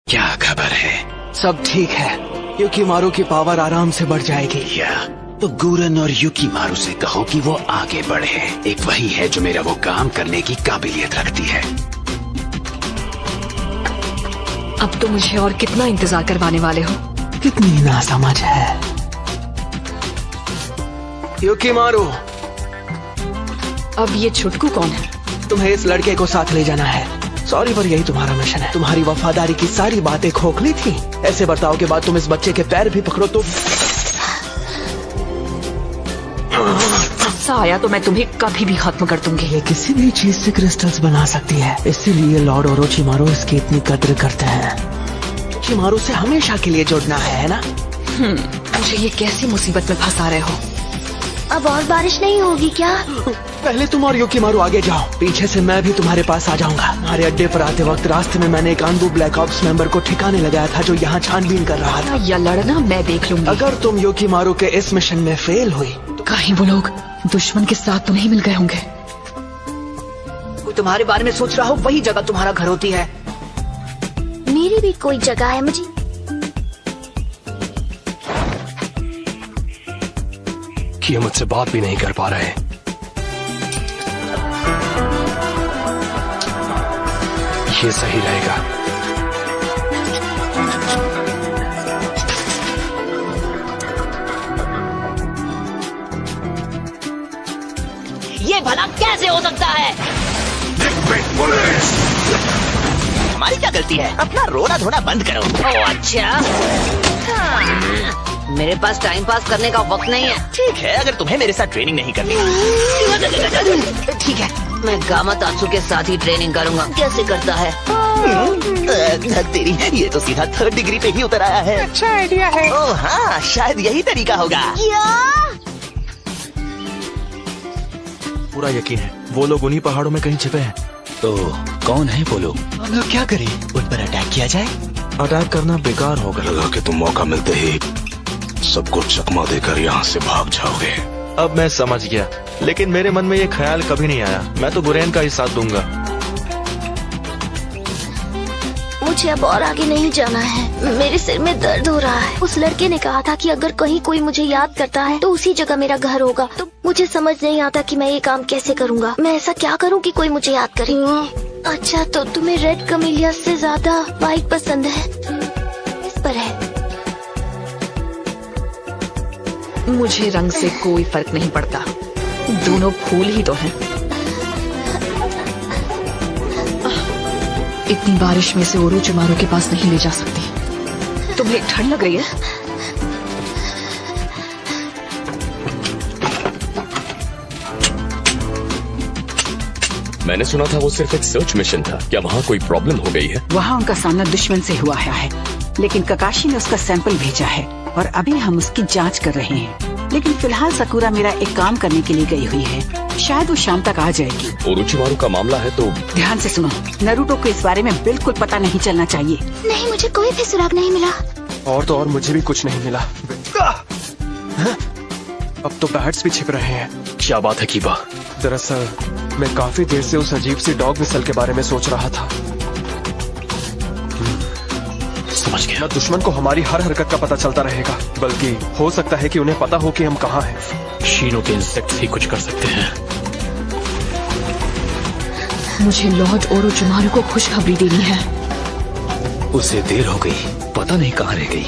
क्या खबर है? सब ठीक है। युकीमारू की पावर आराम से बढ़ जाएगी। या तो गुरन और युकीमारू से कहो कि वो आगे बढ़े। एक वही है जो मेरा वो काम करने की काबिलियत रखती है। अब तो मुझे और कितना इंतजार करवाने वाले हो? कितनी नासमझ है। युकीमारू, अब ये छुटकू कौन है? तुम्हें इस लड़के को साथ ले जाना है। सॉरी पर यही तुम्हारा मिशन है। तुम्हारी वफादारी की सारी बातें खोखली थी। ऐसे बर्ताव के बाद तुम इस बच्चे के पैर भी पकड़ो तो गुस्सा आया तो मैं तुम्हें कभी भी खत्म कर दूंगी। ये किसी भी चीज से क्रिस्टल्स बना सकती है, इसीलिए लॉर्ड ओरोचिमारू इसकी इतनी कद्र करते हैं। ओरोचिमारू से हमेशा के लिए जुड़ना है ना? मुझे ये कैसी मुसीबत में फंसा रहे हो? अब और बारिश नहीं होगी क्या? पहले तुम और युकीमारू आगे जाओ, पीछे से मैं भी तुम्हारे पास आ जाऊंगा। हमारे अड्डे पर आते वक्त रास्ते में मैंने एक आंदू ब्लैक ऑप्स मेंबर को ठिकाने लगाया था जो यहाँ छानबीन कर रहा था। या लड़ना मैं देख लूंगी। अगर तुम युकीमारू के इस मिशन में फेल हुई तो कहीं वो लोग दुश्मन के साथ तो नहीं मिल गए होंगे? कोई तुम्हारे बारे में सोच रहा हो, वही जगह तुम्हारा घर होती है। मेरी भी कोई जगह है। मुझे कि ये मुझसे बात भी नहीं कर पा रहे। ये सही रहेगा। ये भला कैसे हो सकता है? हमारी क्या गलती है? अपना रोना धोना बंद करो। ओह अच्छा, मेरे पास टाइम पास करने का वक्त नहीं है। ठीक है, अगर तुम्हें मेरे साथ ट्रेनिंग नहीं करनी। ठीक है, मैं गामा तात्सु के साथ ही ट्रेनिंग करूंगा। कैसे करता है? तेरी ये तो सीधा 3rd डिग्री पे ही उतर आया है। अच्छा आइडिया है। ओह हाँ, शायद यही तरीका होगा। पूरा यकीन है वो लोग उन्हीं पहाड़ों में कहीं छिपे हैं। तो कौन है वो लोग? हम लोग क्या करें? उन पर अटैक किया जाए? अटैक करना बेकार होगा। लगा कि तुम मौका मिलते ही सबको चकमा देकर यहाँ से भाग जाओगे। अब मैं समझ गया, लेकिन मेरे मन में ये ख्याल कभी नहीं आया। मैं तो गुरेन का ही साथ दूंगा। मुझे अब और आगे नहीं जाना है। मेरे सिर में दर्द हो रहा है। उस लड़के ने कहा था कि अगर कहीं कोई मुझे याद करता है तो उसी जगह मेरा घर होगा। तो मुझे समझ नहीं आता कि मैं ये काम कैसे करूँगा। मैं ऐसा क्या करूँ कि कोई मुझे याद करे? अच्छा, तो तुम्हें रेड कमेलिया से ज्यादा व्हाइट पसंद है? इस पर है। मुझे रंग से कोई फर्क नहीं पड़ता, दोनों फूल ही तो हैं। इतनी बारिश में से ओरोचिमारू के पास नहीं ले जा सकती। तुम्हें ठंड लग रही है? मैंने सुना था वो सिर्फ एक सर्च मिशन था। क्या वहाँ कोई प्रॉब्लम हो गई है? वहाँ उनका सामना दुश्मन से हुआ है, लेकिन ककाशी ने उसका सैंपल भेजा है और अभी हम उसकी जांच कर रहे हैं। लेकिन फिलहाल सकुरा मेरा एक काम करने के लिए गई हुई है। शायद वो शाम तक आ जाएगी। ओरोचिमारू का मामला है तो ध्यान से सुनो, नरूटो को इस बारे में बिल्कुल पता नहीं चलना चाहिए। नहीं, मुझे कोई भी सुराग नहीं मिला। और तो और मुझे भी कुछ नहीं मिला। अब तो बैट्स भी छिप रहे हैं। क्या बात है कीबा? दरअसल मैं काफी देर से उस अजीब सी डॉग मिसल के बारे में सोच रहा था। समझ गया। न दुश्मन को हमारी हर हरकत का पता चलता रहेगा, बल्कि हो सकता है कि उन्हें पता हो कि हम कहाँ हैं। शीनो के इंसेक्ट्स ही कुछ कर सकते हैं। मुझे लॉर्ड ओरोचिमारू को खुशखबरी देनी है। उसे देर हो गई, पता नहीं कहाँ रह गई।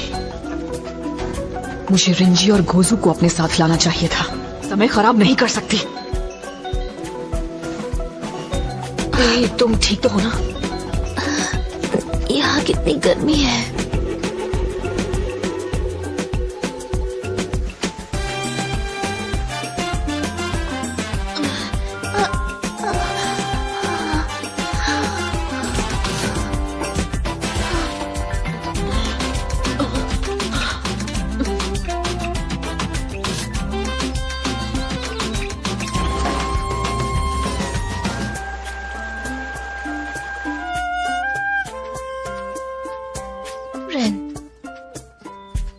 मुझे रिंजी और गोजू को अपने साथ लाना चाहिए था। समय खराब नहीं कर सकती। तुम ठीक तो हो ना? यहाँ कितनी गर्मी है।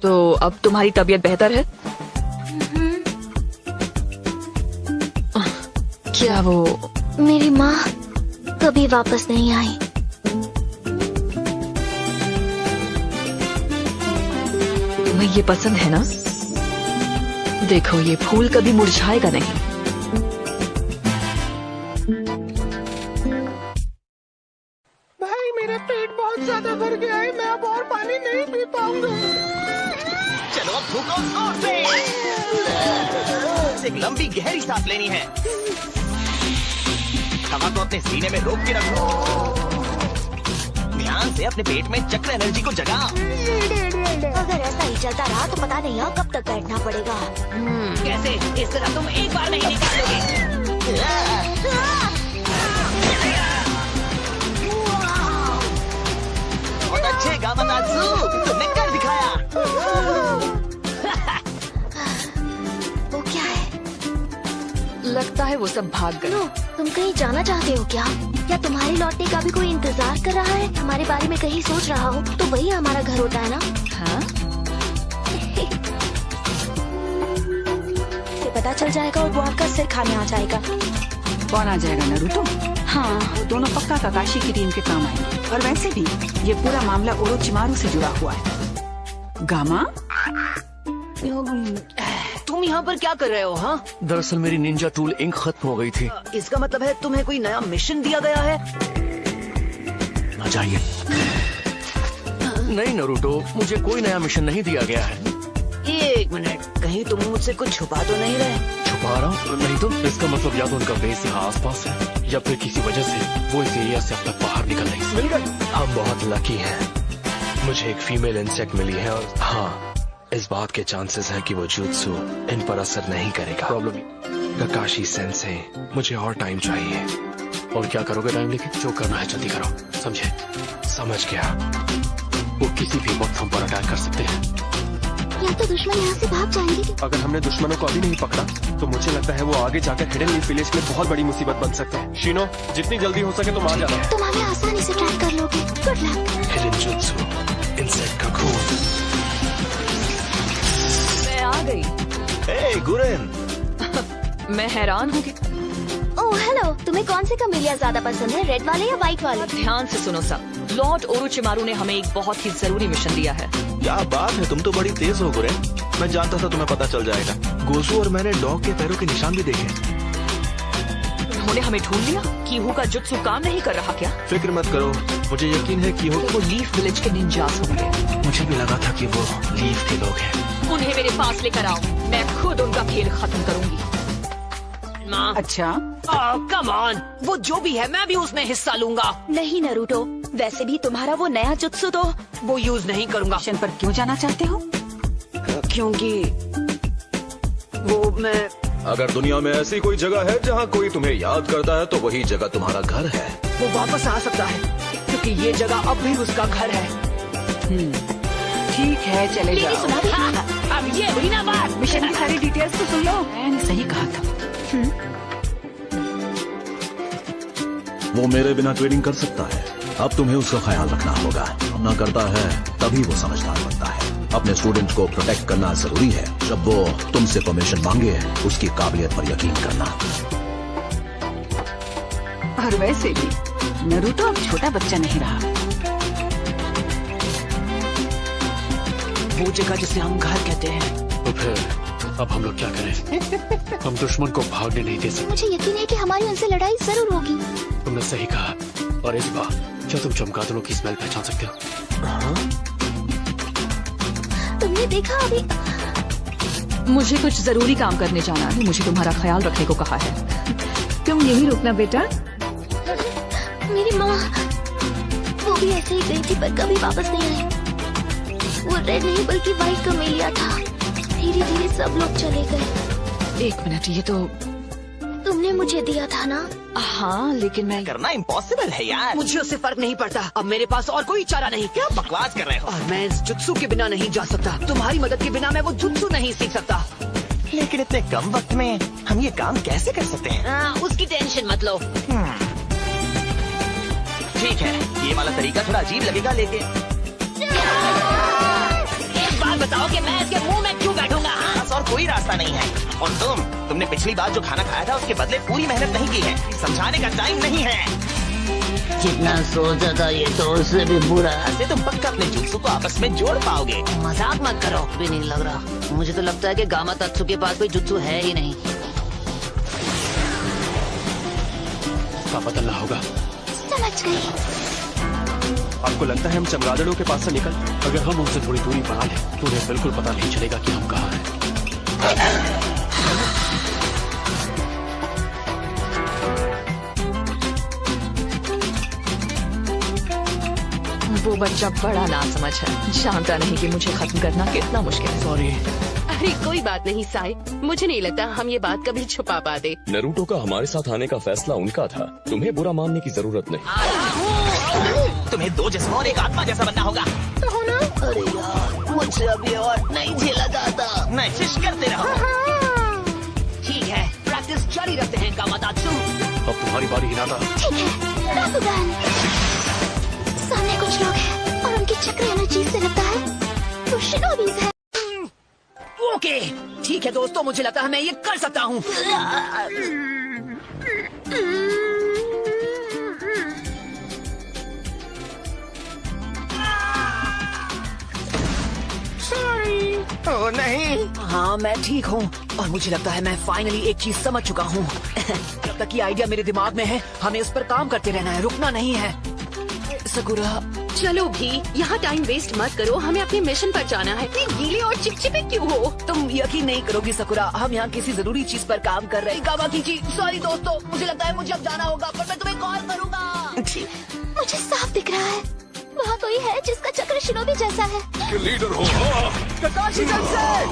तो अब तुम्हारी तबीयत बेहतर है? क्या वो मेरी माँ कभी वापस नहीं आई। तुम्हें ये पसंद है ना? देखो ये फूल कभी मुरझाएगा नहीं। भाई मेरा पेट बहुत ज्यादा भर गया है, मैं अब और पानी नहीं पी पाऊंगा। चलो अब थूको जोर से। एक लंबी गहरी सांस लेनी है। हवा को अपने सीने में रोक के रखो। ध्यान से अपने पेट में चक्र एनर्जी को जगाओ। अगर ऐसा ही चलता रहा तो पता नहीं कब तक बैठना पड़ेगा। कैसे? इस तरह तुम एक बार नहीं निकालोगे। बहुत अच्छे गामातात्सु, तुमने कर दिखाया। वो क्या है? लगता है वो सब भाग गए। नो, तुम कहीं जाना चाहते हो क्या? या तुम्हारे लौटने का भी कोई इंतजार कर रहा है? हमारे बारे में कहीं सोच रहा हो तो वही हमारा घर होता है ना? हाँ? से पता चल जाएगा और वो आपका सिर खाने आ जाएगा। कौन आ जाएगा? नारुतो? हाँ, वो दोनों पक्का काकाशी की टीम के काम आएंगे। और वैसे भी ये पूरा मामला ओरोचिमारू से जुड़ा हुआ है। गामा, तुम यहाँ पर क्या कर रहे हो? हाँ, दरअसल मेरी निंजा टूल इंक खत्म हो गई थी। इसका मतलब है तुम्हें कोई नया मिशन दिया गया है? ना चाहिए। नहीं नारुतो, मुझे कोई नया मिशन नहीं दिया गया है। एक मिनट, कहीं तुम मुझसे कुछ छुपा तो नहीं रहे? छुपा रहा हूँ? नहीं तो इसका मतलब या तो उनका बेस यहाँ आसपास है या फिर किसी वजह से वो इस एरिया से अब तक बाहर निकल नहीं सकते। मिल गई। हम बहुत लकी हैं। मुझे एक फीमेल इंसेक्ट मिली है और हाँ, इस बात के चांसेस हैं कि वो जुत्सु इन पर असर नहीं करेगा। प्रॉब्लम काकाशी सेंसे, मुझे और टाइम चाहिए। और क्या करोगे टाइम लेके? जो करना है जल्दी करो, समझे? समझ गया। वो किसी भी वक्त हम पर अटैक कर सकते हैं। या तो दुश्मन यहाँ से भाग जाएंगे। अगर हमने दुश्मनों को अभी नहीं पकड़ा तो मुझे लगता है वो आगे जाकर हिडन लीफ विलेज में बहुत बड़ी मुसीबत बन सकते हैं। शिनो, जितनी जल्दी हो सके तुम आ जाना। तुम हमें आसानी से ट्रैक कर लोगे। Good luck. Hidden jutsu, insect का खून। मैं आ गई। हे गुरेन, मैं हैरान हूँ कि ओह हेलो, तुम्हें कौन से कमेलिया ज्यादा पसंद है, रेड वाले या व्हाइट वाले? ध्यान से सुनो सब। लॉर्ड ओरोचिमारू ने हमें एक बहुत ही जरूरी मिशन दिया है। क्या बात है, तुम तो बड़ी तेज हो गुरेन। मैं जानता था तुम्हें पता चल जाएगा। गोसू और मैंने डॉग के पैरों के निशान भी देखे। उन्होंने हमें ढूंढ लिया। कीहू का जुत्सु काम नहीं कर रहा क्या? फिक्र मत करो, मुझे यकीन है कि वो लीफ विलेज के निंजास होंगे। मुझे भी लगा था कि वो लीफ के लोग हैं। उन्हें मेरे पास लेकर आओ, मैं खुद उनका खेल खत्म करूंगी। माँ, अच्छा कम ऑन, वो जो भी है मैं भी उसमें हिस्सा लूंगा। नहीं नारुतो, वैसे भी तुम्हारा वो नया जुत्सु तो वो यूज नहीं करूंगा। मिशन पर क्यों जाना चाहते हो? क्योंकि वो मैं अगर दुनिया में ऐसी कोई जगह है जहाँ कोई तुम्हें याद करता है तो वही जगह तुम्हारा घर है। वो वापस आ सकता है क्योंकि ये जगह अब भी उसका घर है। ठीक है, चले मेरी जाओ। सुना भी? अब ये हुई ना बात। मिशन की सारी डिटेल्स तो सुन लो। मैंने सही कहा था। वो मेरे बिना ट्रेडिंग कर सकता है। अब तुम्हें उसका ख्याल रखना होगा। ना करता है तभी वो समझदार बनता है। अपने स्टूडेंट को प्रोटेक्ट करना जरूरी है। जब वो तुमसे परमिशन मांगे उसकी काबिलियत पर यकीन करना। और वैसे भी नारुतो अब छोटा बच्चा नहीं रहा। वो जगह जिसे हम घर कहते हैं। तो फिर अब हम लोग क्या करें? हम दुश्मन को भागने नहीं दे सकते। मुझे यकीन है कि हमारी उनसे लड़ाई जरूर होगी। तुमने सही कहा। और इस बार क्या तुम चमगादड़ों की स्मेल पहचान सकते हो? तुमने देखा अभी? मुझे कुछ जरूरी काम करने जाना है। मुझे तुम्हारा ख्याल रखने को कहा है। तुम यही रुकना बेटा। मेरी माँ, वो भी ऐसे ही गई थी पर कभी वापस नहीं आई। वो रेड नहीं बल्कि व्हाइट कमेलिया था। धीरे धीरे सब लोग चले गए। एक मिनट, ये तो तुमने मुझे दिया था ना? हाँ, लेकिन मैं करना इम्पॉसिबल है यार। मुझे उससे फर्क नहीं पड़ता। अब मेरे पास और कोई चारा नहीं। क्या बकवास कर रहे हो? और मैं इस जुत्सु के बिना नहीं जा सकता। तुम्हारी मदद के बिना मैं वो जुत्सु नहीं सीख सकता। लेकिन इतने कम वक्त में हम ये काम कैसे कर सकते हैं? उसकी टेंशन मत लो। ठीक है, ये वाला तरीका थोड़ा अजीब लगेगा लेकिन एक बात बताओ कि मैं इसके मुंह में क्यों बैठूंगा? बस और कोई रास्ता नहीं है। और तुमने पिछली बार जो खाना खाया था उसके बदले पूरी मेहनत नहीं की है। समझाने का टाइम नहीं है। जितना सोचा था ये तो उससे भी बुरा। ऐसे तुम पक्का अपने जुत्सु को आपस में जोड़ पाओगे। मजाक मत करो। भी नहीं लग रहा। मुझे तो लगता है कि गामा तात्सु के पास कोई जुत्सु है ही नहीं। का बदलना होगा। समझ गई। आपको लगता है हम चमगादड़ों के पास से निकल? अगर हम उनसे थोड़ी दूरी बना लें तो उन्हें बिल्कुल पता नहीं चलेगा कि हम कहाँ हैं। वो बच्चा बड़ा नासमझ है, जानता नहीं कि मुझे खत्म करना कितना मुश्किल है। सॉरी। अरे कोई बात नहीं साई, मुझे नहीं लगता हम ये बात कभी छुपा पाते। नरूटो का हमारे साथ आने का फैसला उनका था, तुम्हें बुरा मानने की जरूरत नहीं। तुम्हें दो जिस्म और एक आत्मा जैसा बनना होगा। तो हो ना? अरे यार, मुझसे अब ये और नहीं झेला जाता। मैं कोशिश करते रहो। ठीक है, प्रैक्टिस जारी रखते हैं गामा तात्सु। अब तुम्हारी बारी हिनाता। ठीक है बाकुगान। सामने कुछ लोग हैं और उनकी चक्र एनर्जी से लगता है तो शिनोबीज है। ओके, ठीक है दोस्तों, मुझे लगता है मैं ये कर सकता हूँ। ओह नहीं। हाँ मैं ठीक हूँ और मुझे लगता है मैं फाइनली एक चीज समझ चुका हूँ। जब तक ये आइडिया मेरे दिमाग में है हमें उस पर काम करते रहना है, रुकना नहीं है। सकुरा चलो भी, यहाँ टाइम वेस्ट मत करो, हमें अपने मिशन पर जाना है। इतने गीले और चिपचिपे क्यों हो? तुम यकीन नहीं करोगी सकुरा, हम यहाँ किसी जरूरी चीज पर काम कर रहे हैं। कावाकीची, सॉरी दोस्तों, मुझे लगता है मुझे अब जाना होगा, पर मैं तुम्हें कॉल करूँगा। मुझे साफ दिख रहा है वहाँ कोई है जिसका चक्र शिनोबी जैसा है। लीडर हो। ककाशी सेंसेई!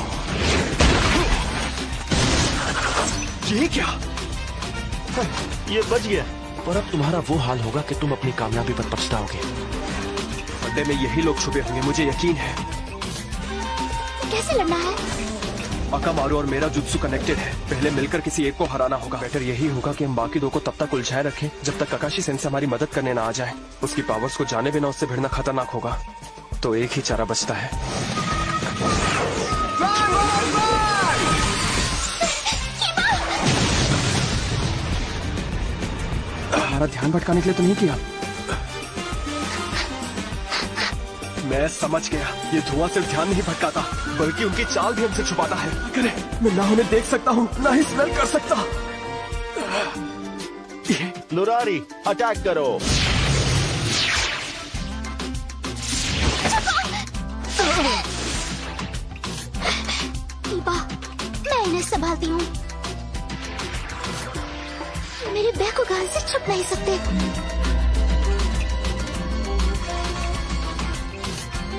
ये क्या? ये बच गया। पर अब तुम्हारा वो हाल होगा कि तुम अपनी कामयाबी पर पछताओगे। अड्डे में यही लोग छुपे होंगे, मुझे यकीन है। कैसे लड़ना है? अकामारू और मेरा जुत्सु कनेक्टेड है, पहले मिलकर किसी एक को हराना होगा। बेटर यही होगा कि हम बाकी दो को तब तक उलझाए रखें जब तक ककाशी सेंसेई हमारी मदद करने ना आ जाए। उसकी पावर्स को जाने बिना उससे भिड़ना खतरनाक होगा, तो एक ही चारा बचता है। हमारा ध्यान भटकाने के लिए तो नहीं किया। मैं समझ गया, ये धुआं सिर्फ ध्यान नहीं भटकाता बल्कि उनकी चाल भी हमसे छुपाता है। करे, मैं ना उन्हें देख सकता हूँ ना ही स्मेल कर सकता। नुरारी अटैक करो। ईबा, मैं इन्हें संभालती हूँ। मेरे बाकुगान से छुप नहीं सकते।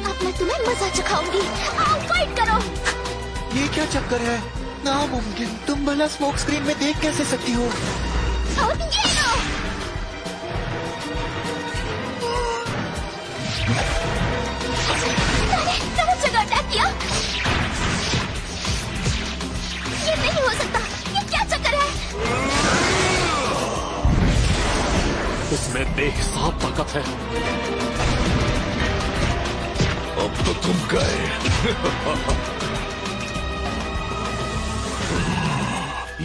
अब मैं तुम्हें मजा चखाऊंगी। आओ फाइट करो। ये क्या चक्कर है? नामुमकिन, तुम भला स्मोक स्क्रीन में देख कैसे सकती हो? ये लो। मैंने जगह अटैक किया। ये नहीं हो सकता, ये क्या चक्कर है? इसमें बेहिसाब ताकत है। अब तो तुम गए।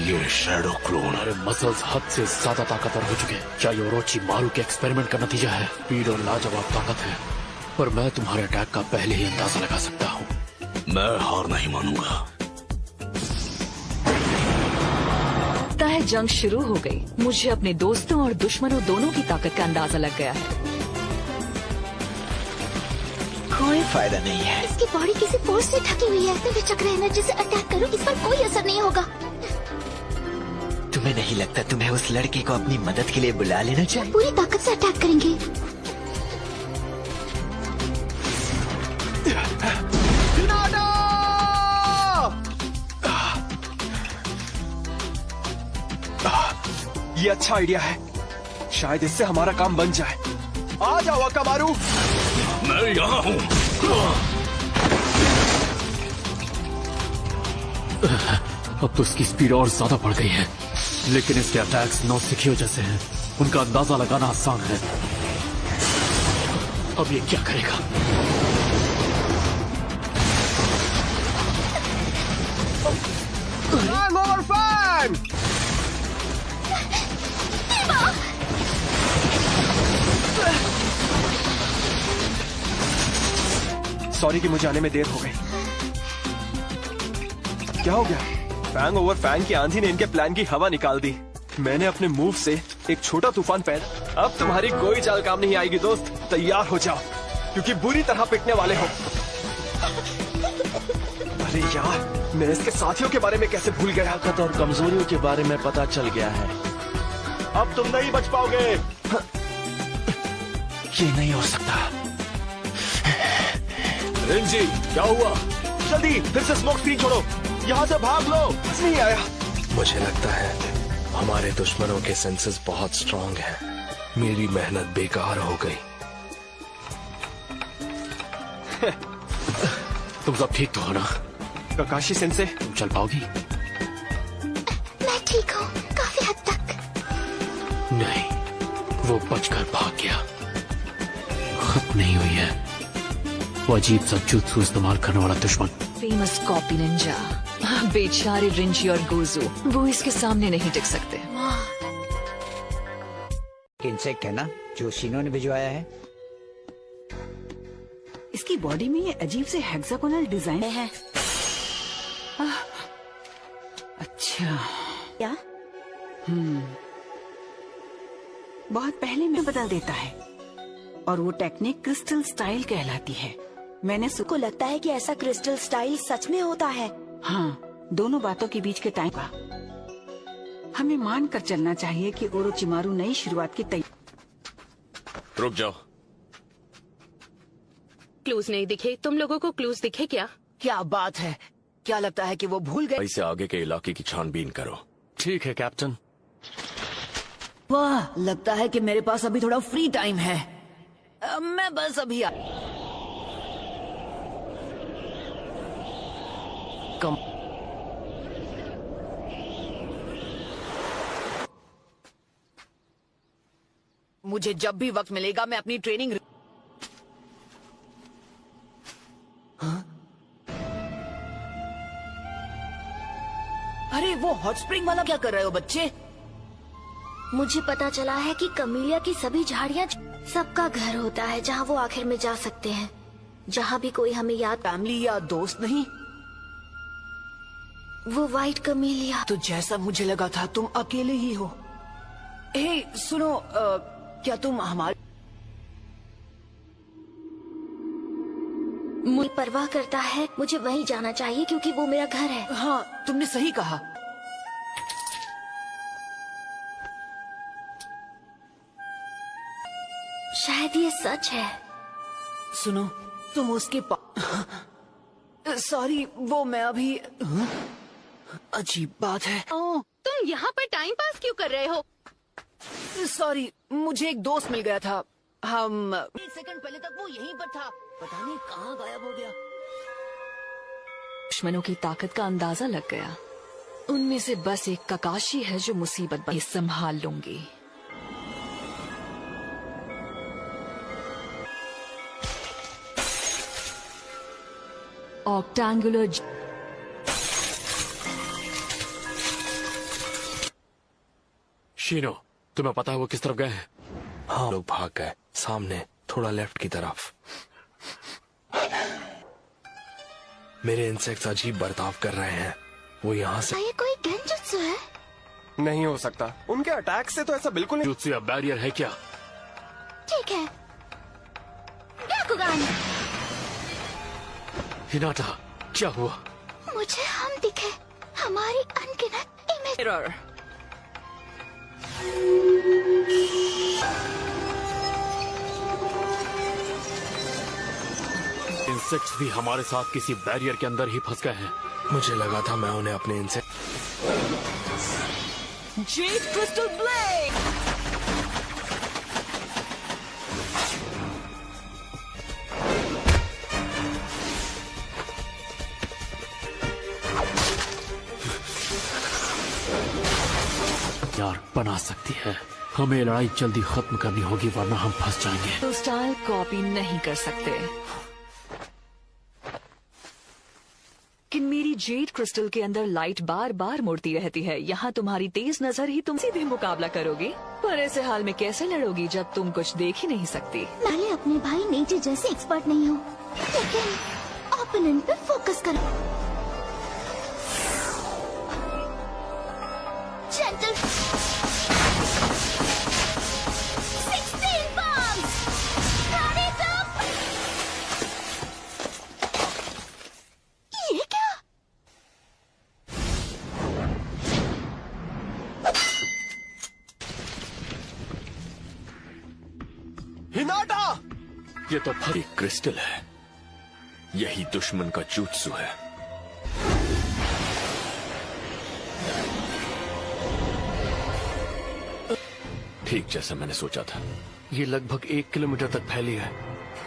ये शैडो क्लोन, हमारे मसल्स हद से ज्यादा ताकतवर हो चुके हैं। क्या ये ओरोचिमारू के एक्सपेरिमेंट का नतीजा है? स्पीड और लाजवाब ताकत है, पर मैं तुम्हारे अटैक का पहले ही अंदाजा लगा सकता हूँ। मैं हार नहीं मानूंगा। लगता है जंग शुरू हो गई। मुझे अपने दोस्तों और दुश्मनों दोनों की ताकत का अंदाजा लग गया है। कोई फायदा नहीं है। इसकी बॉडी किसी फोर्स से ढकी हुई है। मैं चक्र एनर्जी से अटैक करूं, इस पर कोई असर नहीं होगा। तुम्हें नहीं लगता तुम्हें उस लड़के को अपनी मदद के लिए बुला लेना चाहिए? पूरी ताकत से अटैक करेंगे। ये अच्छा आइडिया है, शायद इससे हमारा काम बन जाए। आ जाओ अकामारू। मैं यहाँ हूँ। अब तो इसकी स्पीड और ज्यादा बढ़ गई है, लेकिन इसके अटैक्स नौसिखियों जैसे हैं। उनका अंदाजा लगाना आसान है। अब ये क्या करेगा? I'm over fine! सॉरी कि मुझे आने में देर हो गई। क्या हो गया? फैंग ओवर फैंग की आंधी ने इनके प्लान की हवा निकाल दी। मैंने अपने मूव से एक छोटा तूफान पैदा। अब तुम्हारी कोई चाल काम नहीं आएगी दोस्त, तैयार हो जाओ क्योंकि बुरी तरह पिटने वाले हो। अरे यार, मैं इसके साथियों के बारे में कैसे भूल गया। ताकत और कमजोरियों के बारे में पता चल गया है। अब तुम नहीं बच पाओगे। ये नहीं हो सकता। रिंजी, क्या हुआ? जल्दी फिर से स्मोक स्क्रीन छोड़ो, यहाँ से भाग लो। नहीं आया। मुझे लगता है हमारे दुश्मनों के सेंसेस बहुत स्ट्रांग हैं। मेरी मेहनत बेकार हो गई। तुम सब ठीक तो हो ना? ककाशी सेंसे, तुम चल पाओगी? मैं ठीक हूँ, काफी हद तक। नहीं, वो बचकर भाग गया। खत्म नहीं हुई है वो अजीब सा जुत्सु इस्तेमाल करने वाला दुश्मन। फेमस कॉपी निंजा, बेचारे रिंजी और गोजू, वो इसके सामने नहीं टिक सकते। इंसेक्ट है ना जो शीनो ने भिजवाया है। इसकी बॉडी में ये अजीब से हेक्सागोनल डिजाइन है। अच्छा, क्या? बहुत पहले में बदल देता है और वो टेक्निक क्रिस्टल स्टाइल कहलाती है। मैंने को लगता है कि ऐसा क्रिस्टल स्टाइल सच में होता है। हाँ, दोनों बातों के बीच के टाइम का हमें मान कर चलना चाहिए कि ओरोचिमारू नई शुरुआत की तैयारी। रुक जाओ। क्लूज नहीं दिखे? तुम लोगों को क्लूज दिखे क्या? क्या बात है? क्या लगता है कि वो भूल गए? इसे आगे के इलाके की छानबीन करो। ठीक है कैप्टन। वाह, लगता है कि मेरे पास अभी थोड़ा फ्री टाइम है। मैं बस अभी मुझे जब भी वक्त मिलेगा मैं अपनी ट्रेनिंग। हाँ? अरे वो हॉट स्प्रिंग वाला क्या कर रहे हो बच्चे? मुझे पता चला है कि कमीलिया की सभी झाड़ियाँ सबका घर होता है जहाँ वो आखिर में जा सकते हैं, जहाँ भी कोई हमें याद। फैमिली या दोस्त नहीं, वो वाइट कमीलिया। तो जैसा मुझे लगा था तुम अकेले ही हो। हे सुनो, क्या तुम हमारे मुझे परवाह करता है? मुझे वहीं जाना चाहिए क्योंकि वो मेरा घर है। हाँ, तुमने सही कहा। शायद ये सच है। सुनो, तुम उसके सॉरी, वो मैं अभी अजीब बात है। तुम यहाँ पर टाइम पास क्यों कर रहे हो? सॉरी, मुझे एक दोस्त मिल गया था। हम 1 सेकंड पहले तक वो यहीं पर था, पता नहीं कहाँ गायब हो गया। दुश्मनों की ताकत का अंदाजा लग गया। उनमें से बस एक ककाशी है जो मुसीबत में संभाल लूंगी। ऑक्टेंगुलर शीनो, तुम्हें पता है वो किस तरफ गए हैं? हाँ, लोग भाग गए। सामने थोड़ा लेफ्ट की तरफ। मेरे इंसेक्ट्स अजीब बर्ताव कर रहे हैं। वो यहाँ से। ये कोई गेंजुत्सु है? नहीं हो सकता, उनके अटैक से तो ऐसा बिल्कुल नहीं। जुत्सु या बैरियर है क्या? ठीक है। ब्याकुगान। हिनाटा, क्या हुआ? मुझे हम दिखे, हमारी अनगिनत इमेज। इंसेक्ट्स भी हमारे साथ किसी बैरियर के अंदर ही फंस गए हैं। मुझे लगा था मैं उन्हें अपने इंसेक्ट। Z crystal blade. यार, बना सकती है। हमें लड़ाई जल्दी खत्म करनी होगी वरना हम फंस जाएंगे। तो स्टाइल कॉपी नहीं कर सकते। कि मेरी जेड क्रिस्टल के अंदर लाइट बार बार मुड़ती रहती है। यहाँ तुम्हारी तेज नजर ही तुम सीधे मुकाबला करोगी, पर ऐसे हाल में कैसे लड़ोगी जब तुम कुछ देख ही नहीं सकती? मैं अपने भाई नीचे जैसे एक्सपर्ट नहीं हूँ, लेकिन ओपोनेंट पे फोकस करो। Gentle 16 bombs! Got it up! ये क्या? हिनाटा! ये तो भरी क्रिस्टल है। यही दुश्मन का जुत्सु है। ठीक जैसा मैंने सोचा था। ये लगभग 1 किलोमीटर तक फैली है।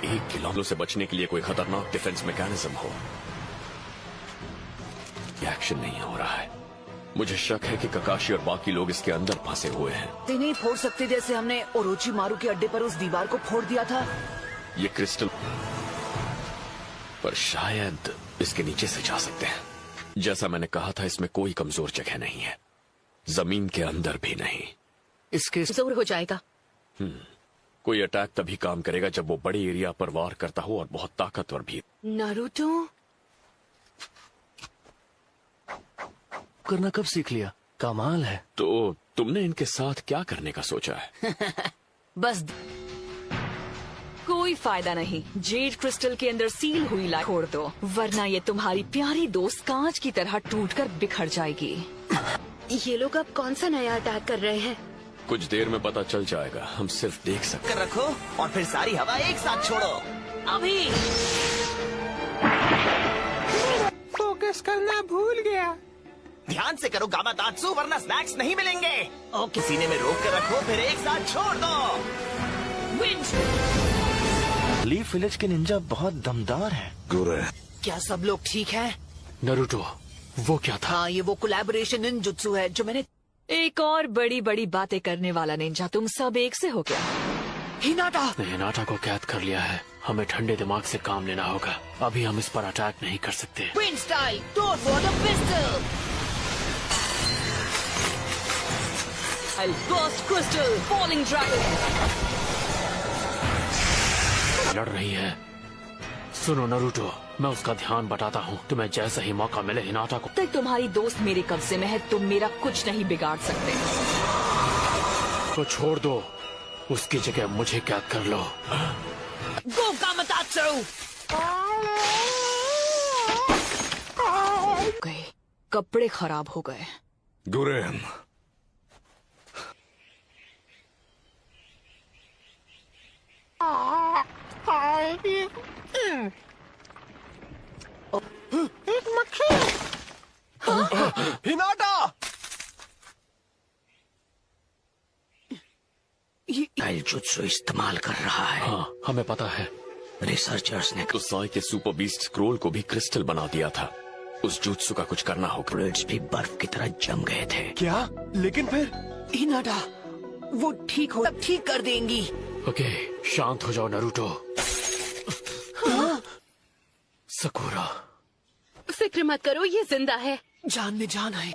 1 किलोमीटर से बचने के लिए कोई खतरनाक डिफेंस मैकेनिज्म हो। ये एक्शन नहीं हो रहा है। मुझे शक है कि ककाशी और बाकी लोग इसके अंदर फंसे हुए हैं। ते नहीं फोड़ सकते जैसे हमने ओरोची मारू के अड्डे पर उस दीवार को फोड़ दिया था। ये क्रिस्टल पर शायद इसके नीचे से जा सकते हैं। जैसा मैंने कहा था, इसमें कोई कमजोर जगह नहीं है, जमीन के अंदर भी नहीं। इसके जोर हो जाएगा। कोई अटैक तभी काम करेगा जब वो बड़े एरिया पर वार करता हो और बहुत ताकतवर भी। नारुतो करना कब सीख लिया? कमाल है। तो तुमने इनके साथ क्या करने का सोचा है? बस कोई फायदा नहीं। जेड क्रिस्टल के अंदर सील हुई लाइट छोड़ दो, वरना ये तुम्हारी प्यारी दोस्त कांच की तरह टूटकर बिखर जाएगी। ये लोग अब कौन सा नया अटैक कर रहे हैं? कुछ देर में पता चल जाएगा, हम सिर्फ देख सकते। रखो और फिर सारी हवा एक साथ छोड़ो। अभी फोकस करना भूल गया। ध्यान से करो गामातात्सु, वरना स्नैक्स नहीं मिलेंगे। ओ, किसी ने में रोक कर रखो, फिर एक साथ छोड़ दो। लीफ विलेज के निंजा बहुत दमदार है। क्या सब लोग ठीक हैं? नारुतो, वो क्या था? हाँ, ये वो कोलैबोरेशन निंजुत्सु है जो मैंने। एक और बड़ी बड़ी बातें करने वाला निंजा तुम सब एक से हो गया। हिनाटा! हिनाटा को कैद कर लिया है। हमें ठंडे दिमाग से काम लेना होगा। अभी हम इस पर अटैक नहीं कर सकते। Wind style, door for the pistol. Burst crystal, falling dragon. लड़ रही है। सुनो नारुतो, मैं उसका ध्यान बटाता हूँ। तुम्हें जैसा ही मौका मिले हिनाटा को। तक तुम्हारी दोस्त मेरे कब्जे में है, तुम मेरा कुछ नहीं बिगाड़ सकते। तो छोड़ दो, उसकी जगह मुझे कैद कर लो। गो गामातात्सु! गए, कपड़े खराब हो गए। गुरेन, हिनाटा! जुत्सु इस्तेमाल कर रहा है। हाँ, हमें पता है। रिसर्चर्स ने तो साई के सुपर बीस्ट स्क्रोल को भी क्रिस्टल बना दिया था। उस जुत्सु का कुछ करना होगा। ब्लेड्स भी बर्फ की तरह जम गए थे। क्या? लेकिन फिर हिनाटा, वो ठीक हो, सब ठीक कर देंगी। ओके, शांत हो जाओ नारुतो। सकुरा, फिक्र मत करो, ये जिंदा है। जान में जान है।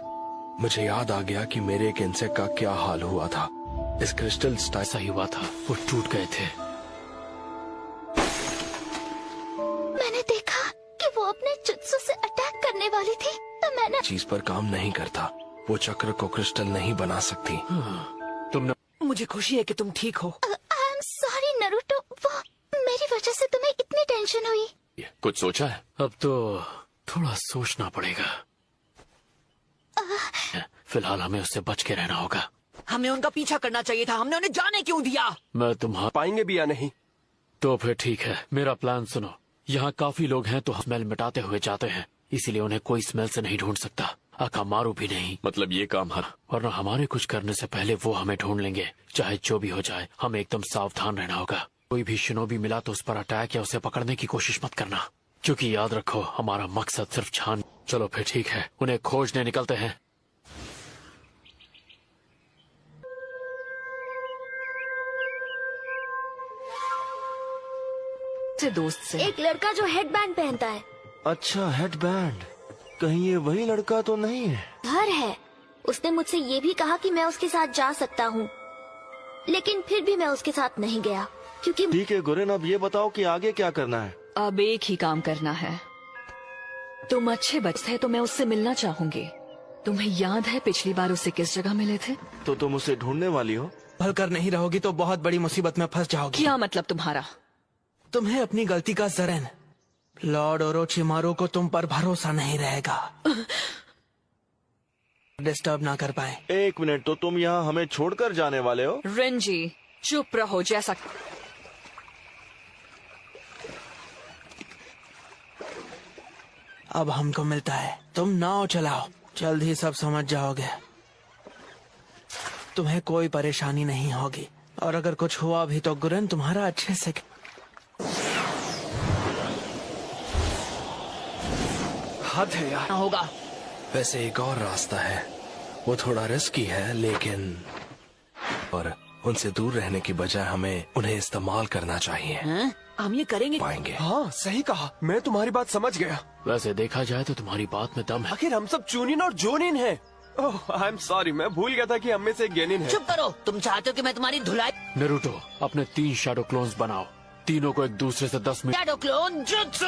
मुझे याद आ गया कि मेरे एक इंसेक्ट का क्या हाल हुआ था। इस क्रिस्टल ऐसा ही हुआ था, वो टूट गए थे। मैंने देखा कि वो अपने जुत्सु से अटैक करने वाली थी, तो मैंने चीज पर काम नहीं करता। वो चक्र को क्रिस्टल नहीं बना सकती। तुमने मुझे खुशी है कि तुम ठीक हो। आई एम सॉरी नारुतो, वो मेरी वजह से तुम्हें इतनी टेंशन हुई। कुछ सोचा है? अब तो थोड़ा सोचना पड़ेगा। फिलहाल हमें उससे बच के रहना होगा। हमें उनका पीछा करना चाहिए था। हमने उन्हें जाने क्यों दिया? मैं तुम्हारा पाएंगे भी या नहीं? तो फिर ठीक है, मेरा प्लान सुनो। यहाँ काफी लोग हैं तो स्मेल मिटाते हुए जाते हैं, इसीलिए उन्हें कोई स्मेल से नहीं ढूंढ सकता। अकामारू भी नहीं। मतलब ये काम वरना हमारे कुछ करने से पहले वो हमें ढूंढ लेंगे। चाहे जो भी हो जाए, हमें एकदम सावधान रहना होगा। कोई भी शिनोबी मिला तो उस पर अटैक या उसे पकड़ने की कोशिश मत करना, क्योंकि याद रखो हमारा मकसद सिर्फ छान। चलो फिर ठीक है, उन्हें खोजने निकलते हैं। दोस्त से एक लड़का जो हेडबैंड पहनता है। अच्छा, हेडबैंड। कहीं ये वही लड़का तो नहीं है? घर है। उसने मुझसे ये भी कहा कि मैं उसके साथ जा सकता हूँ, लेकिन फिर भी मैं उसके साथ नहीं गया क्योंकि। ठीक है गुरेन, अब ये बताओ कि आगे क्या करना है? अब एक ही काम करना है। तुम अच्छे बच्चे थे तो मैं उससे मिलना चाहूंगी। तुम्हें याद है पिछली बार उससे किस जगह मिले थे? तो तुम उसे ढूंढने वाली हो? भल कर नहीं रहोगी तो बहुत बड़ी मुसीबत में फंस जाओगी। क्या मतलब तुम्हारा? तुम्हें अपनी गलती का जरन, लॉर्ड ओरोचिमारू को तुम पर भरोसा नहीं रहेगा। डिस्टर्ब ना कर पाए। 1 मिनट, तो तुम यहाँ हमें छोड़कर जाने वाले हो? रेंजी चुप रहो। जैसा अब हमको मिलता है, तुम नाव चलाओ, जल्द ही सब समझ जाओगे। तुम्हें कोई परेशानी नहीं होगी, और अगर कुछ हुआ भी तो गुरन तुम्हारा अच्छे से हद है यार। होगा। वैसे एक और रास्ता है, वो थोड़ा रिस्की है, लेकिन और उनसे दूर रहने की बजाय हमें उन्हें इस्तेमाल करना चाहिए। हम ये करेंगे। पाएंगे। हाँ सही कहा, मैं तुम्हारी बात समझ गया। वैसे देखा जाए तो तुम्हारी बात में दम है। आखिर हम सब चूनिन और जोनिन हैं। ओह आई एम सॉरी, मैं भूल गया था कि हम में से एक गेनिन है। चुप करो, तुम चाहते हो कि मैं तुम्हारी धुलाई? नरूटो, अपने 3 शैडो क्लोन्स बनाओ, तीनों को एक दूसरे से 10 मीटर। Shadow clone jutsu.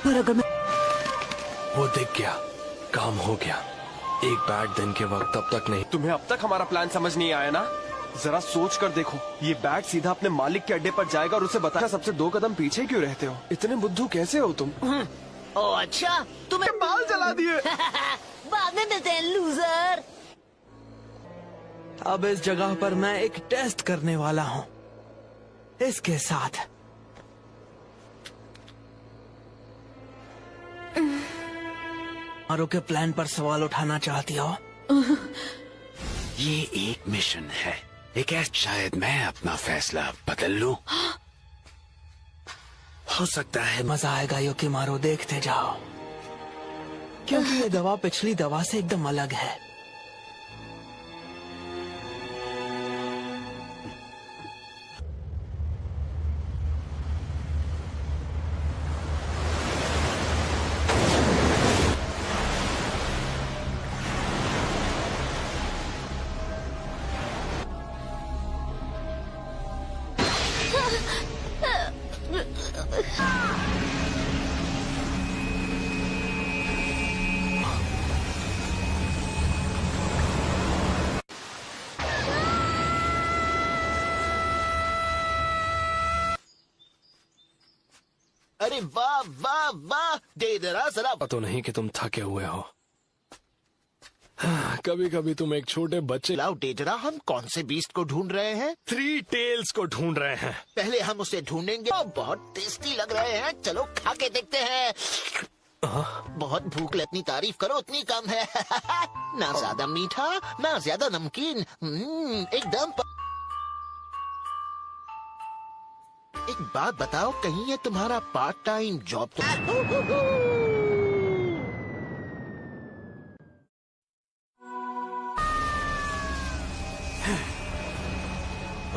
पर अगर मैं वो दिख गया, काम हो गया। एक बैड दिन के वक्त तब तक नहीं। तुम्हें अब तक हमारा प्लान समझ नहीं आया ना? जरा सोच कर देखो, ये बैट सीधा अपने मालिक के अड्डे पर जाएगा और उसे बताएगा सबसे 2 कदम पीछे क्यों रहते हो? इतने बुद्धू कैसे हो तुम? ओ अच्छा, तुम्हें बाल जला दिए। बाद में मिलते हैं लूजर। अब इस जगह पर मैं एक टेस्ट करने वाला हूँ, इसके साथ। मारू के प्लान पर सवाल उठाना चाहती हो? ये एक मिशन है, एक शायद मैं अपना फैसला बदल लूं। हो सकता है मजा आएगा योकिमारू, देखते जाओ, क्योंकि ये दवा पिछली दवा से एकदम अलग है। अरे वाह वाह वाह, दे जरा जरा। तो नहीं कि तुम थके हुए हो। कभी कभी तुम एक छोटे बच्चे। लाओ दे जरा, हम कौन से बीस्ट को ढूंढ रहे हैं? 3 टेल्स को ढूंढ रहे हैं। पहले हम उसे ढूंढेंगे। बहुत टेस्टी लग रहे हैं, चलो खा के देखते हैं। बहुत भूख लगी, इतनी तारीफ करो उतनी कम है। ना ज्यादा मीठा ना ज्यादा नमकीन, एकदम एक बात बताओ, कहीं ये तुम्हारा पार्ट टाइम जॉब तो?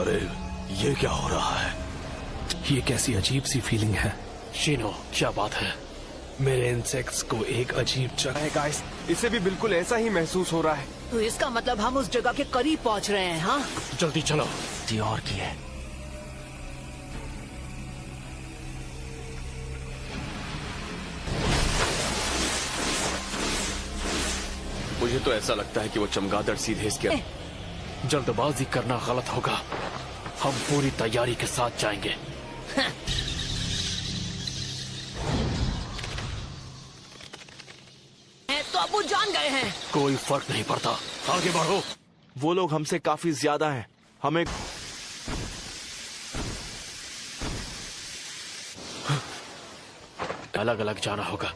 अरे ये क्या हो रहा है? ये कैसी अजीब सी फीलिंग है। शिनो, क्या बात है? मेरे इंसेक्ट्स को एक अजीब जगह। गाइस, इसे भी बिल्कुल ऐसा ही महसूस हो रहा है। तो इसका मतलब हम उस जगह के करीब पहुंच रहे हैं। हाँ जल्दी चलो। और की है। मुझे तो ऐसा लगता है कि वो चमगादड़ सीधे इसके। जल्दबाजी करना गलत होगा, हम पूरी तैयारी के साथ जाएंगे। तो अब वो जान गए हैं। कोई फर्क नहीं पड़ता, आगे बढ़ो। वो लोग हमसे काफी ज्यादा हैं, हमें अलग अलग जाना होगा।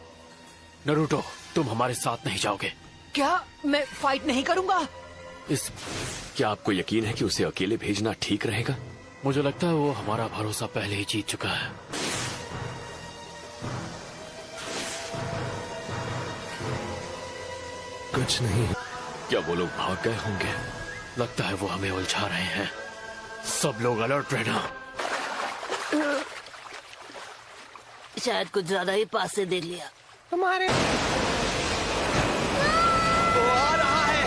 नरूटो, तुम हमारे साथ नहीं जाओगे? क्या मैं फाइट नहीं करूंगा? क्या आपको यकीन है कि उसे अकेले भेजना ठीक रहेगा? मुझे लगता है वो हमारा भरोसा पहले ही जीत चुका है। कुछ नहीं। क्या वो लोग भाग गए होंगे? लगता है वो हमें उलझा रहे हैं। सब लोग अलर्ट रहना। शायद कुछ ज्यादा ही पास से देख लिया। हमारे वो आ रहा है।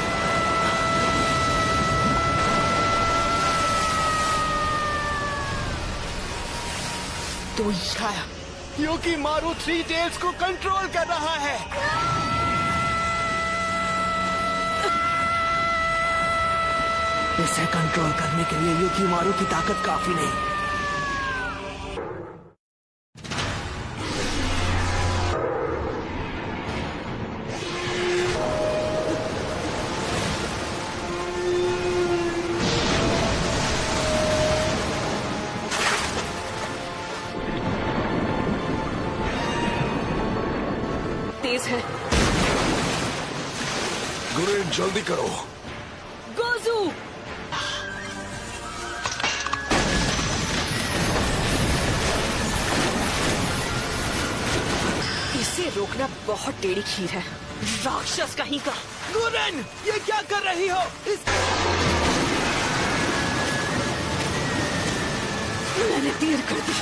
तो खाया यूकी मारू थ्री टेल्स को कंट्रोल कर रहा है। इसे कंट्रोल करने के लिए यूकी मारू की ताकत काफी नहीं। तेज है। गुरेन जल्दी करो। गोजू इसे रोकना बहुत टेढ़ी खीर है। राक्षस कहीं का। गुरेन, ये क्या कर रही हो? मैंने देर कर दी।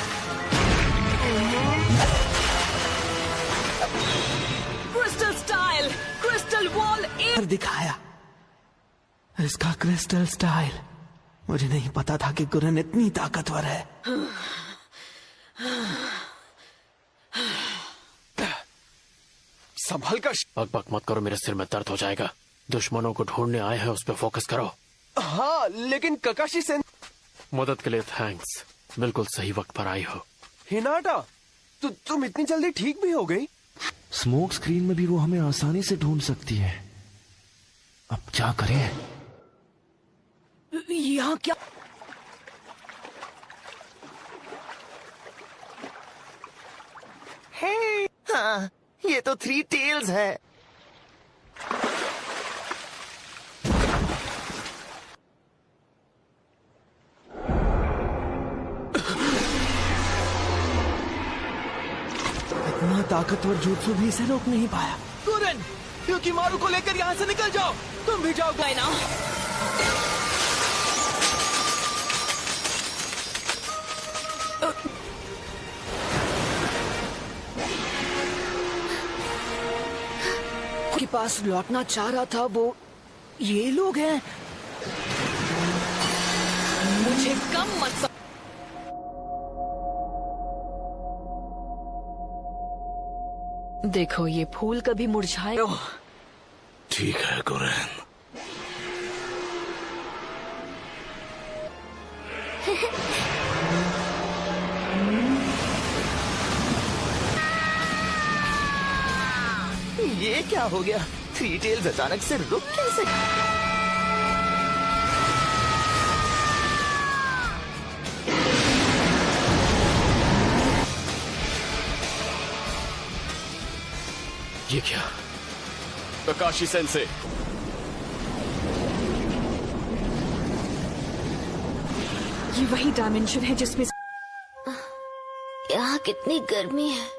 क्रिस्टल स्टाइल, क्रिस्टल वॉल दिखाया इसका क्रिस्टल स्टाइल। मुझे नहीं पता था कि गुरेन इतनी ताकतवर है। संभल कर। बक मत करो, मेरे सिर में दर्द हो जाएगा। दुश्मनों को ढूंढने आए हैं, उस पर फोकस करो। हाँ, लेकिन ककाशी सेन। मदद के लिए थैंक्स। बिल्कुल सही वक्त पर आई हो। हिनाटा, तुम इतनी जल्दी ठीक भी हो गई? स्मोक स्क्रीन में भी वो हमें आसानी से ढूंढ सकती है। अब क्या करें? यहाँ क्या? हाँ, ये तो थ्री टेल्स है। इतना ताकतवर jutsu भी इसे रोक नहीं पाया। गुरेन, यूकी मारू को लेकर यहाँ से निकल जाओ। तुम भी जाओ ना। के पास लौटना चाह रहा था वो ये लोग हैं। मुझे कम मत। देखो, ये फूल कभी मुरझाए। ठीक है गुरेन। ये क्या हो गया? थ्री टेल्स अचानक से रुक कैसे? ये क्या? ककाशी सेंसे। ये वही डायमेंशन है जिसमें यहाँ कितनी गर्मी है।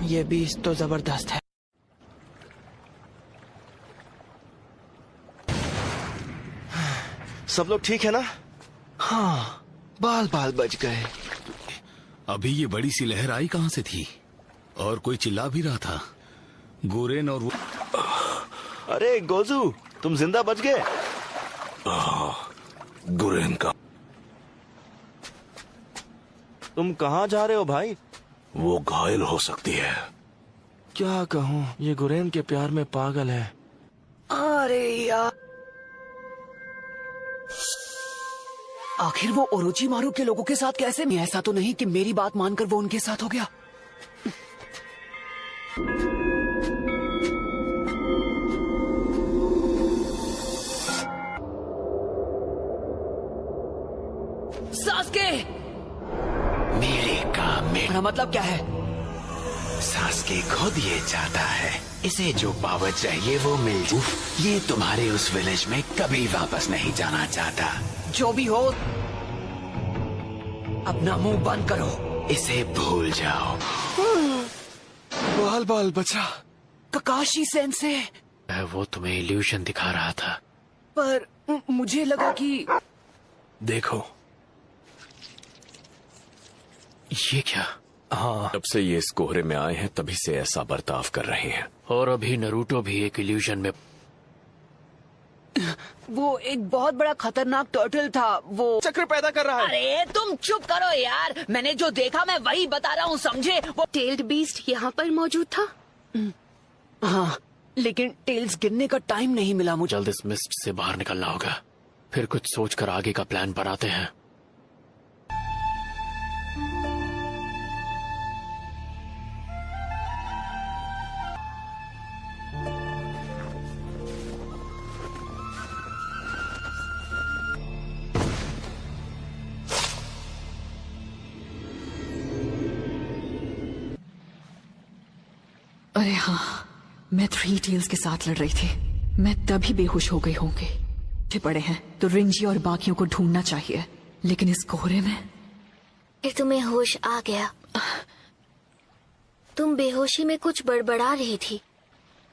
ये बीज तो जबरदस्त है। सब लोग ठीक है ना? हाँ, बाल बाल बच गए। अभी ये बड़ी सी लहर आई कहां से थी? और कोई चिल्ला भी रहा था। गुरेन और वो। अरे गोजू, तुम जिंदा बच गए। गुरेन का। तुम कहाँ जा रहे हो भाई? वो घायल हो सकती है। क्या कहूँ, ये गुरेन के प्यार में पागल है। अरे यार, आखिर वो ओरोचिमारू के लोगों के साथ कैसे? ऐसा तो नहीं कि मेरी बात मानकर वो उनके साथ हो गया। सास्के, मेरे काम में मतलब क्या है? सास्के के खुद ये चाहता है। इसे जो पावर चाहिए वो मिल जाए। ये तुम्हारे उस विलेज में कभी वापस नहीं जाना चाहता। जो भी हो, अपना मुंह बंद करो। इसे भूल जाओ। बाल बाल बचा। ककाशी सेंसे। वो तुम्हें इल्यूशन दिखा रहा था, पर मुझे लगा कि देखो ये क्या? हाँ, जब से ये इस कोहरे में आए हैं तभी से ऐसा बर्ताव कर रहे हैं। और अभी नरूटो भी एक इल्यूशन में। वो एक बहुत बड़ा खतरनाक टर्टल था। वो चक्र पैदा कर रहा है। अरे तुम चुप करो यार, मैंने जो देखा मैं वही बता रहा हूँ, समझे? वो टेल्ड बीस्ट यहाँ पर मौजूद था। हाँ, लेकिन टेल्स गिरने का टाइम नहीं मिला मुझे। जल्द इस मिस्ट से बाहर निकलना होगा, फिर कुछ सोचकर आगे का प्लान बनाते हैं। अरे हाँ, मैं 3 टेल्स के साथ लड़ रही थी। मैं तभी बेहोश हो गई होंगी। पड़े हैं तो रिंजी और बाकियों को ढूंढना चाहिए, लेकिन इस कोहरे में। फिर तुम्हें होश आ गया। तुम बेहोशी में कुछ बड़बड़ा रही थी।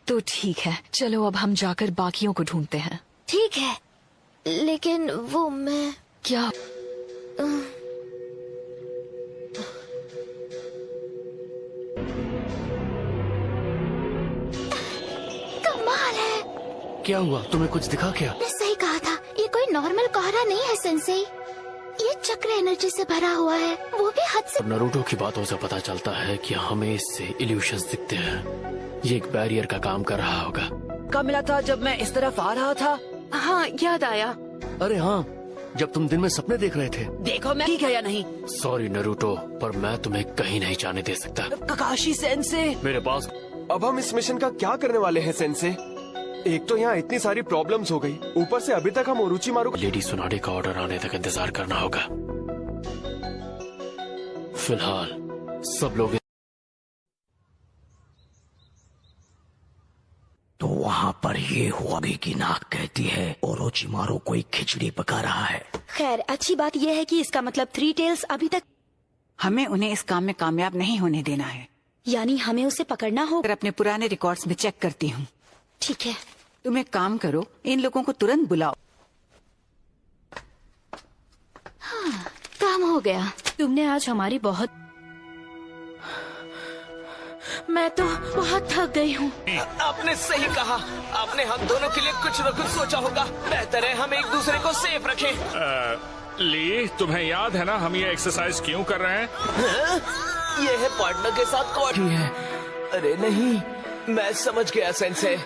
तो ठीक है, चलो अब हम जाकर बाकियों को ढूंढते हैं। ठीक है, लेकिन वो मैं क्या? कमाल है। क्या हुआ? तुम्हें कुछ दिखा क्या? मैं सही कहा था, ये कोई नॉर्मल कोहरा नहीं है सेंसेई। ये चक्र एनर्जी से भरा हुआ है, वो भी हद से। नरूटो की बातों से पता चलता है कि हमें इससे इल्यूशंस दिखते हैं। ये एक बैरियर का काम कर रहा होगा। कब मिला था जब मैं इस तरफ आ रहा था? हाँ, याद आया। अरे हाँ, जब तुम दिन में सपने देख रहे थे। देखो मैं ठीक है या नहीं? सॉरी नरूटो, पर मैं तुम्हें कहीं नहीं जाने दे सकता। ककाशी सेंसे, मेरे पास। अब हम इस मिशन का क्या करने वाले हैं सेंसे? एक तो यहाँ इतनी सारी प्रॉब्लम्स हो गई, ऊपर से अभी तक हम ओरोचिमारू। लेडी सुनाडे का ऑर्डर आने तक इंतजार करना होगा। फिलहाल सब लोग। तो वहाँ पर ये हुआ कि नाक कहती है ओरोचिमारू कोई खिचड़ी पका रहा है। खैर, अच्छी बात यह है कि इसका मतलब 3 टेल्स अभी तक। हमें उन्हें इस काम में कामयाब नहीं होने देना है। यानी हमें उसे पकड़ना होगा। अपने पुराने रिकॉर्ड्स में चेक करती हूँ। ठीक है। तुम एक काम करो, इन लोगों को तुरंत बुलाओ। हाँ, काम हो गया। तुमने आज हमारी बहुत। मैं तो बहुत थक गई हूँ। आपने सही कहा। आपने हम दोनों के लिए कुछ न कुछ सोचा होगा। बेहतर है हम एक दूसरे को सेफ रखें। ली, तुम्हें याद है ना हम ये एक्सरसाइज क्यों कर रहे हैं? ये है पार्टनर के साथ कोऑर्डिनेट है। अरे नहीं, मैं समझ गया सेंसे।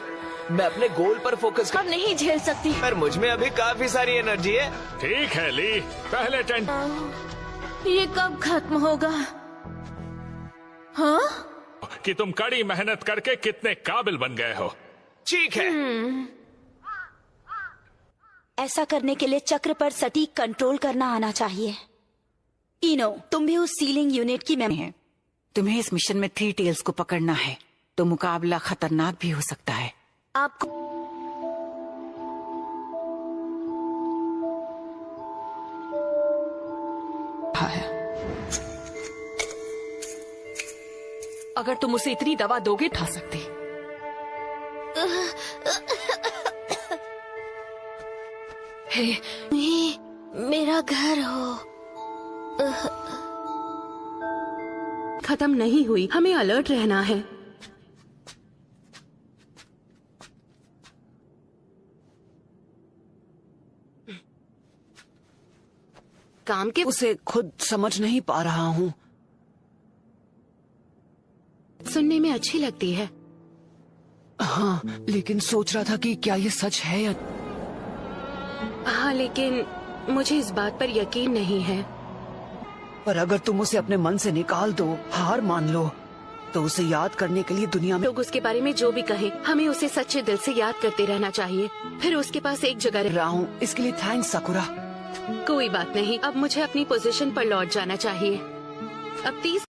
मैं अपने गोल पर फोकस कर नहीं झेल सकती। पर मुझ में अभी काफी सारी एनर्जी है। ठीक है ली, पहले टेंट। ये कब खत्म होगा? हाँ? कि तुम कड़ी मेहनत करके कितने काबिल बन गए हो। ठीक है। ऐसा करने के लिए चक्र पर सटीक कंट्रोल करना आना चाहिए। इनो, तुम भी उस सीलिंग यूनिट की मेंबर हैं। तुम्हें इस मिशन में 3 टेल्स को पकड़ना है, तो मुकाबला खतरनाक भी हो सकता है। आपको अगर तुम उसे इतनी दवा दोगे उठा सकते। हे, मेरा घर हो। खत्म नहीं हुई, हमें अलर्ट रहना है। काम के उसे खुद समझ नहीं पा रहा हूँ। सुनने में अच्छी लगती है। हाँ, लेकिन सोच रहा था कि क्या ये सच है या। हाँ, लेकिन मुझे इस बात पर यकीन नहीं है। पर अगर तुम उसे अपने मन से निकाल दो, हार मान लो, तो उसे याद करने के लिए दुनिया में लोग उसके बारे में जो भी कहें, हमें उसे सच्चे दिल से याद करते रहना चाहिए। फिर उसके पास एक जगह रहा हूँ। इसके लिए थैंक्स साकुरा। कोई बात नहीं, अब मुझे अपनी पोजीशन पर लौट जाना चाहिए। अब 30